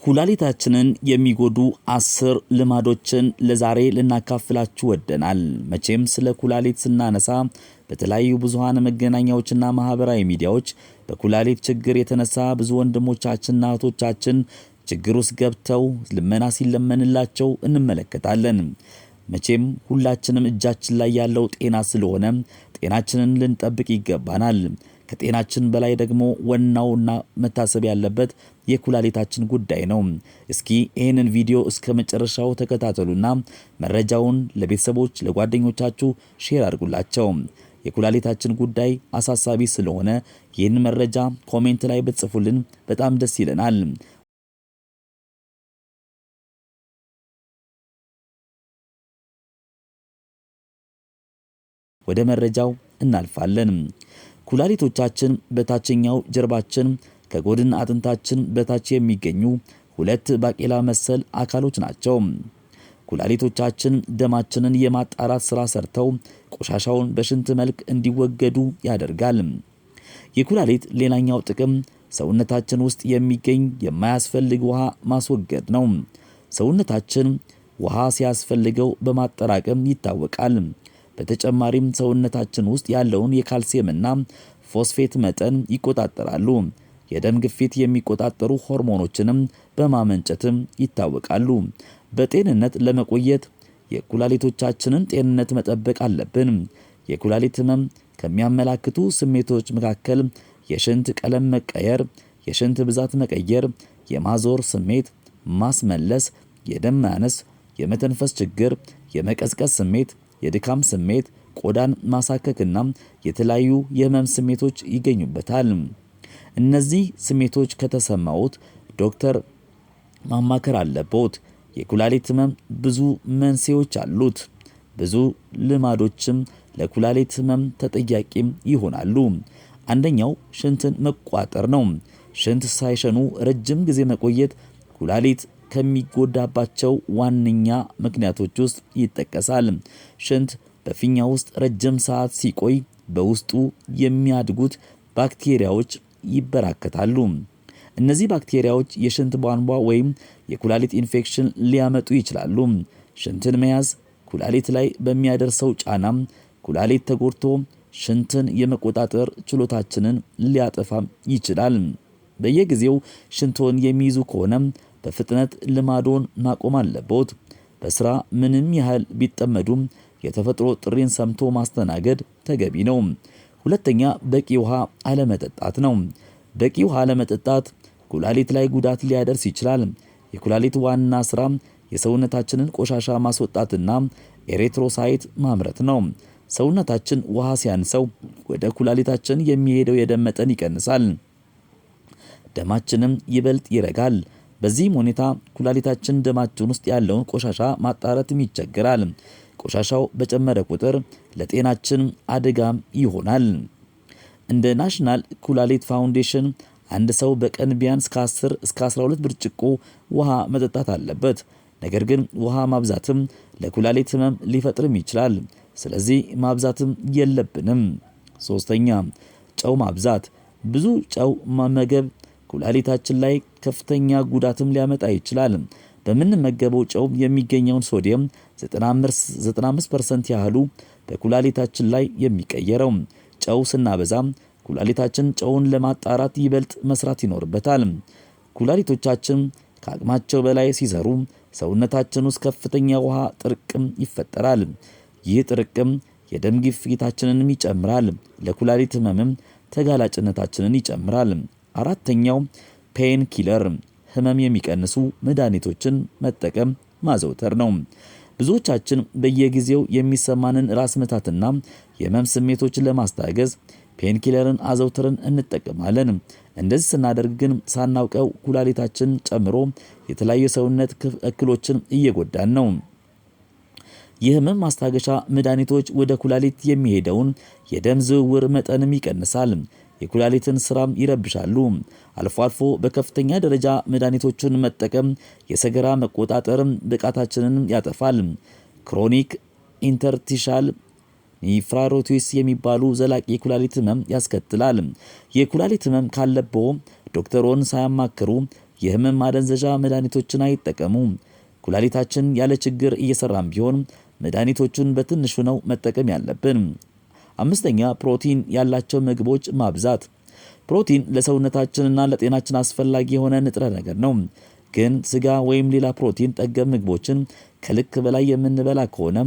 ኩላሊታችንን የሚጎዱ 10 ልማዶችን ለዛሬ ልናካፍላችሁ ወደናል። መቼም ስለ ኩላሊት ስናነሳ በተለያዩ ብዙሃን መገናኛዎችና ማህበራዊ ሚዲያዎች በኩላሊት ችግር የተነሳ ብዙ ወንድሞቻችንና እህቶቻችን ችግር ውስጥ ገብተው ልመና ሲለመንላቸው እንመለከታለን። መቼም ሁላችንም እጃችን ላይ ያለው ጤና ስለሆነ ጤናችንን ልንጠብቅ ይገባናል። ከጤናችን በላይ ደግሞ ዋናውና መታሰብ ያለበት የኩላሊታችን ጉዳይ ነው። እስኪ ይህንን ቪዲዮ እስከ መጨረሻው ተከታተሉና መረጃውን ለቤተሰቦች ለጓደኞቻችሁ ሼር አድርጉላቸው። የኩላሊታችን ጉዳይ አሳሳቢ ስለሆነ ይህን መረጃ ኮሜንት ላይ ብትጽፉልን በጣም ደስ ይለናል። ወደ መረጃው እናልፋለን። ኩላሊቶቻችን በታችኛው ጀርባችን ከጎድን አጥንታችን በታች የሚገኙ ሁለት ባቄላ መሰል አካሎች ናቸው። ኩላሊቶቻችን ደማችንን የማጣራት ሥራ ሰርተው ቆሻሻውን በሽንት መልክ እንዲወገዱ ያደርጋል። የኩላሊት ሌላኛው ጥቅም ሰውነታችን ውስጥ የሚገኝ የማያስፈልግ ውሃ ማስወገድ ነው። ሰውነታችን ውሃ ሲያስፈልገው በማጠራቀም ይታወቃል። በተጨማሪም ሰውነታችን ውስጥ ያለውን የካልሲየምና ፎስፌት መጠን ይቆጣጠራሉ። የደም ግፊት የሚቆጣጠሩ ሆርሞኖችንም በማመንጨትም ይታወቃሉ። በጤንነት ለመቆየት የኩላሊቶቻችንን ጤንነት መጠበቅ አለብን። የኩላሊት ህመም ከሚያመላክቱ ስሜቶች መካከል የሽንት ቀለም መቀየር፣ የሽንት ብዛት መቀየር፣ የማዞር ስሜት፣ ማስመለስ፣ የደም ማነስ፣ የመተንፈስ ችግር፣ የመቀዝቀዝ ስሜት፣ የድካም ስሜት፣ ቆዳን ማሳከክና የተለያዩ የህመም ስሜቶች ይገኙበታል። እነዚህ ስሜቶች ከተሰማዎት ዶክተር ማማከር አለቦት። የኩላሊት ህመም ብዙ መንስኤዎች አሉት። ብዙ ልማዶችም ለኩላሊት ህመም ተጠያቂም ይሆናሉ። አንደኛው ሽንትን መቋጠር ነው። ሽንት ሳይሸኑ ረጅም ጊዜ መቆየት ኩላሊት ከሚጎዳባቸው ዋነኛ ምክንያቶች ውስጥ ይጠቀሳል። ሽንት በፊኛ ውስጥ ረጅም ሰዓት ሲቆይ በውስጡ የሚያድጉት ባክቴሪያዎች ይበራከታሉ። እነዚህ ባክቴሪያዎች የሽንት ቧንቧ ወይም የኩላሊት ኢንፌክሽን ሊያመጡ ይችላሉ። ሽንትን መያዝ ኩላሊት ላይ በሚያደርሰው ጫና ኩላሊት ተጎድቶ ሽንትን የመቆጣጠር ችሎታችንን ሊያጠፋ ይችላል። በየጊዜው ሽንቶን የሚይዙ ከሆነ በፍጥነት ልማዶን ማቆም አለቦት። በስራ ምንም ያህል ቢጠመዱም የተፈጥሮ ጥሪን ሰምቶ ማስተናገድ ተገቢ ነው። ሁለተኛ በቂ ውሃ አለመጠጣት ነው። በቂ ውሃ አለመጠጣት ኩላሊት ላይ ጉዳት ሊያደርስ ይችላል። የኩላሊት ዋና ስራ የሰውነታችንን ቆሻሻ ማስወጣትና ኤሪትሮሳይት ማምረት ነው። ሰውነታችን ውሃ ሲያንሰው ወደ ኩላሊታችን የሚሄደው የደም መጠን ይቀንሳል። ደማችንም ይበልጥ ይረጋል። በዚህም ሁኔታ ኩላሊታችን ደማችን ውስጥ ያለውን ቆሻሻ ማጣራትም ይቸገራል። ቆሻሻው በጨመረ ቁጥር ለጤናችን አደጋም ይሆናል። እንደ ናሽናል ኩላሊት ፋውንዴሽን አንድ ሰው በቀን ቢያንስ ከ10 እስከ 12 ብርጭቆ ውሃ መጠጣት አለበት። ነገር ግን ውሃ ማብዛትም ለኩላሊት ህመም ሊፈጥርም ይችላል። ስለዚህ ማብዛትም የለብንም። ሶስተኛ ጨው ማብዛት። ብዙ ጨው መመገብ ኩላሊታችን ላይ ከፍተኛ ጉዳትም ሊያመጣ ይችላል። በምንመገበው ጨው የሚገኘውን ሶዲየም 95% ያህሉ በኩላሊታችን ላይ የሚቀየረው። ጨው ስናበዛ ኩላሊታችን ጨውን ለማጣራት ይበልጥ መስራት ይኖርበታል። ኩላሊቶቻችን ከአቅማቸው በላይ ሲሰሩ ሰውነታችን ውስጥ ከፍተኛ ውሃ ጥርቅም ይፈጠራል። ይህ ጥርቅም የደም ግፊታችንንም ይጨምራል። ለኩላሊት ህመምም ተጋላጭነታችንን ይጨምራል። አራተኛው ፔን ኪለር ህመም የሚቀንሱ መድኃኒቶችን መጠቀም ማዘውተር ነው። ብዙዎቻችን በየጊዜው የሚሰማንን ራስ ምታትና የህመም ስሜቶችን ለማስታገዝ ፔን ኪለርን አዘውትረን እንጠቀማለን። እንደዚህ ስናደርግ ግን ሳናውቀው ኩላሊታችን ጨምሮ የተለያዩ ሰውነት እክሎችን እየጎዳን ነው። የህመም ማስታገሻ መድኃኒቶች ወደ ኩላሊት የሚሄደውን የደም ዝውውር መጠንም ይቀንሳል። የኩላሊትን ስራም ይረብሻሉ። አልፎ አልፎ በከፍተኛ ደረጃ መድኃኒቶችን መጠቀም የሰገራ መቆጣጠርም ብቃታችንን ያጠፋል። ክሮኒክ ኢንተርቲሻል ኒፍራይቲስ የሚባሉ ዘላቂ የኩላሊት ህመም ያስከትላል። የኩላሊት ህመም ካለብዎ ዶክተሮን ሳያማክሩ የህመም ማደንዘዣ መድኃኒቶችን አይጠቀሙ። ኩላሊታችን ያለ ችግር እየሰራም ቢሆን መድኃኒቶቹን በትንሹ ነው መጠቀም ያለብን። 5ኛ ፕሮቲን ያላቸው ምግቦች ማብዛት። ፕሮቲን ለሰውነታችንና ለጤናችን አስፈላጊ የሆነ ንጥረ ነገር ነው። ግን ስጋ ወይም ሌላ ፕሮቲን ጠገብ ምግቦችን ከልክ በላይ የምንበላ ከሆነ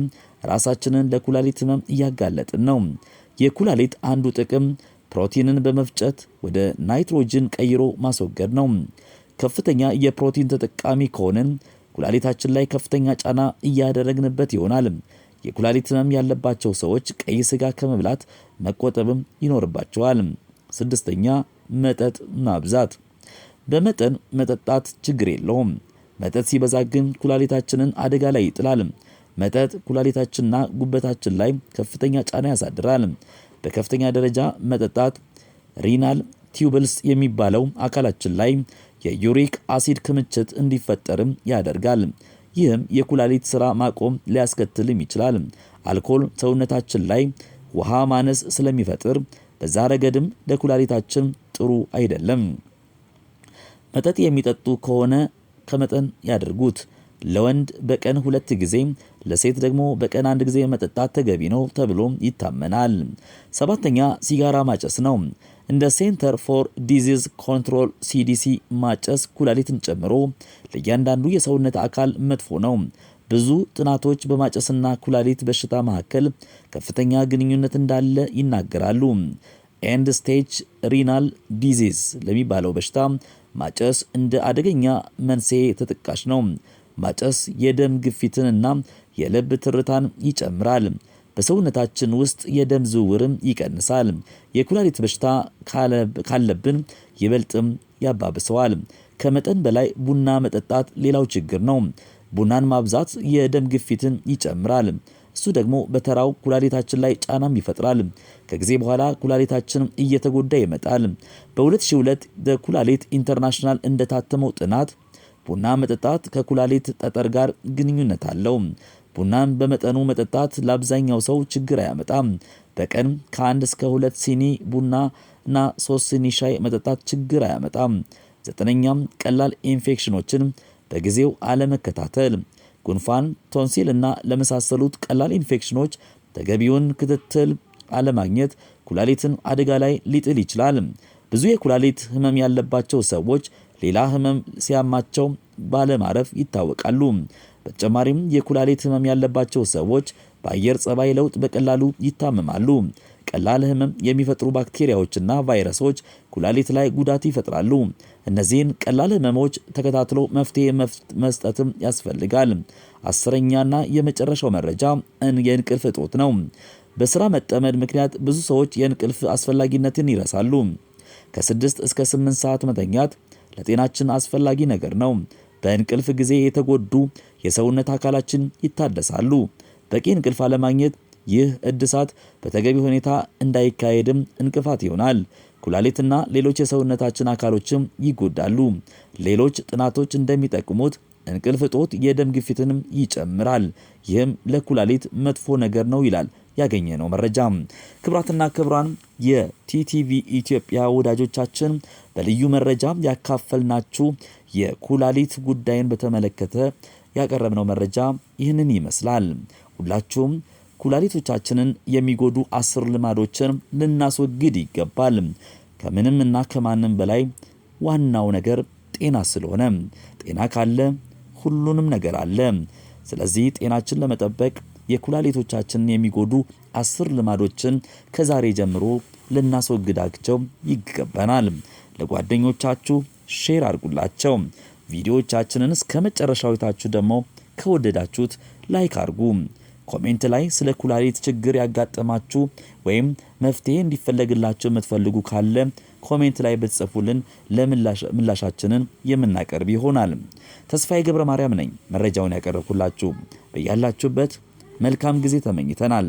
ራሳችንን ለኩላሊት ህመም እያጋለጥን ነው። የኩላሊት አንዱ ጥቅም ፕሮቲንን በመፍጨት ወደ ናይትሮጅን ቀይሮ ማስወገድ ነው። ከፍተኛ የፕሮቲን ተጠቃሚ ከሆነን ኩላሊታችን ላይ ከፍተኛ ጫና እያደረግንበት ይሆናል። የኩላሊት ህመም ያለባቸው ሰዎች ቀይ ስጋ ከመብላት መቆጠብም ይኖርባቸዋል። 6ኛ መጠጥ ማብዛት። በመጠን መጠጣት ችግር የለውም። መጠጥ ሲበዛ ግን ኩላሊታችንን አደጋ ላይ ይጥላል። መጠጥ ኩላሊታችንና ጉበታችን ላይ ከፍተኛ ጫና ያሳድራል። በከፍተኛ ደረጃ መጠጣት ሪናል ቲዩብልስ የሚባለው አካላችን ላይ የዩሪክ አሲድ ክምችት እንዲፈጠርም ያደርጋል። ይህም የኩላሊት ስራ ማቆም ሊያስከትልም ይችላል። አልኮል ሰውነታችን ላይ ውሃ ማነስ ስለሚፈጥር በዛ ረገድም ለኩላሊታችን ጥሩ አይደለም። መጠጥ የሚጠጡ ከሆነ ከመጠን ያድርጉት። ለወንድ በቀን 2 ጊዜ ለሴት ደግሞ በቀን 1 ጊዜ መጠጣት ተገቢ ነው ተብሎ ይታመናል። 7ኛ ሲጋራ ማጨስ ነው። እንደ ሴንተር ፎር ዲዚዝ ኮንትሮል CDC ማጨስ ኩላሊትን ጨምሮ ለእያንዳንዱ የሰውነት አካል መጥፎ ነው። ብዙ ጥናቶች በማጨስና ኩላሊት በሽታ መካከል ከፍተኛ ግንኙነት እንዳለ ይናገራሉ። ኤንድ ስቴጅ ሪናል ዲዚዝ ለሚባለው በሽታ ማጨስ እንደ አደገኛ መንስኤ ተጠቃሽ ነው። ማጨስ የደም ግፊትንና የልብ ትርታን ይጨምራል። በሰውነታችን ውስጥ የደም ዝውውርም ይቀንሳል። የኩላሊት በሽታ ካለብን ይበልጥም ያባብሰዋል። ከመጠን በላይ ቡና መጠጣት ሌላው ችግር ነው። ቡናን ማብዛት የደም ግፊትን ይጨምራል። እሱ ደግሞ በተራው ኩላሊታችን ላይ ጫናም ይፈጥራል። ከጊዜ በኋላ ኩላሊታችን እየተጎዳ ይመጣል። በ2002 በኩላሊት ኢንተርናሽናል እንደታተመው ጥናት ቡና መጠጣት ከኩላሊት ጠጠር ጋር ግንኙነት አለው። ቡናን በመጠኑ መጠጣት ለአብዛኛው ሰው ችግር አያመጣም። በቀን ከ1 እስከ 2 ሲኒ ቡና እና 3 ሲኒ ሻይ መጠጣት ችግር አያመጣም። 9ኛም ቀላል ኢንፌክሽኖችን በጊዜው አለመከታተል። ጉንፋን፣ ቶንሲል እና ለመሳሰሉት ቀላል ኢንፌክሽኖች ተገቢውን ክትትል አለማግኘት ኩላሊትን አደጋ ላይ ሊጥል ይችላል። ብዙ የኩላሊት ህመም ያለባቸው ሰዎች ሌላ ህመም ሲያማቸው ባለማረፍ ይታወቃሉ። በተጨማሪም የኩላሊት ህመም ያለባቸው ሰዎች በአየር ጸባይ ለውጥ በቀላሉ ይታመማሉ። ቀላል ህመም የሚፈጥሩ ባክቴሪያዎችና ቫይረሶች ኩላሊት ላይ ጉዳት ይፈጥራሉ። እነዚህን ቀላል ህመሞች ተከታትሎ መፍትሄ መስጠትም ያስፈልጋል። 10ኛና የመጨረሻው መረጃ የእንቅልፍ እጦት ነው። በስራ መጠመድ ምክንያት ብዙ ሰዎች የእንቅልፍ አስፈላጊነትን ይረሳሉ። ከ6 እስከ 8 ሰዓት መተኛት ለጤናችን አስፈላጊ ነገር ነው። በእንቅልፍ ጊዜ የተጎዱ የሰውነት አካላችን ይታደሳሉ። በቂ እንቅልፍ አለማግኘት ይህ እድሳት በተገቢ ሁኔታ እንዳይካሄድም እንቅፋት ይሆናል። ኩላሊትና ሌሎች የሰውነታችን አካሎችም ይጎዳሉ። ሌሎች ጥናቶች እንደሚጠቁሙት እንቅልፍ እጦት የደም ግፊትንም ይጨምራል። ይህም ለኩላሊት መጥፎ ነገር ነው ይላል ያገኘነው መረጃ። ክብራትና ክብራን የቲቲቪ ኢትዮጵያ ወዳጆቻችን በልዩ መረጃ ያካፈልናችሁ የኩላሊት ጉዳይን በተመለከተ ያቀረብነው መረጃ ይህንን ይመስላል። ሁላችሁም ኩላሊቶቻችንን የሚጎዱ 10 ልማዶችን ልናስወግድ ይገባል። ከምንም እና ከማንም በላይ ዋናው ነገር ጤና ስለሆነ ጤና ካለ ሁሉንም ነገር አለ። ስለዚህ ጤናችን ለመጠበቅ የኩላሊቶቻችንን የሚጎዱ 10 ልማዶችን ከዛሬ ጀምሮ ልናስወግዳቸው ይገባናል። ለጓደኞቻችሁ ሼር አድርጉላቸው። ቪዲዮዎቻችንን እስከመጨረሻው አይታችሁ ደግሞ ከወደዳችሁት ላይክ አድርጉ። ኮሜንት ላይ ስለ ኩላሊት ችግር ያጋጠማችሁ ወይም መፍትሄ እንዲፈለግላችሁ የምትፈልጉ ካለ ኮሜንት ላይ ብትጽፉልን ለምላሻችንን የምናቀርብ ይሆናል። ተስፋዬ ገብረ ማርያም ነኝ መረጃውን ያቀረብኩላችሁ። በያላችሁበት መልካም ጊዜ ተመኝተናል።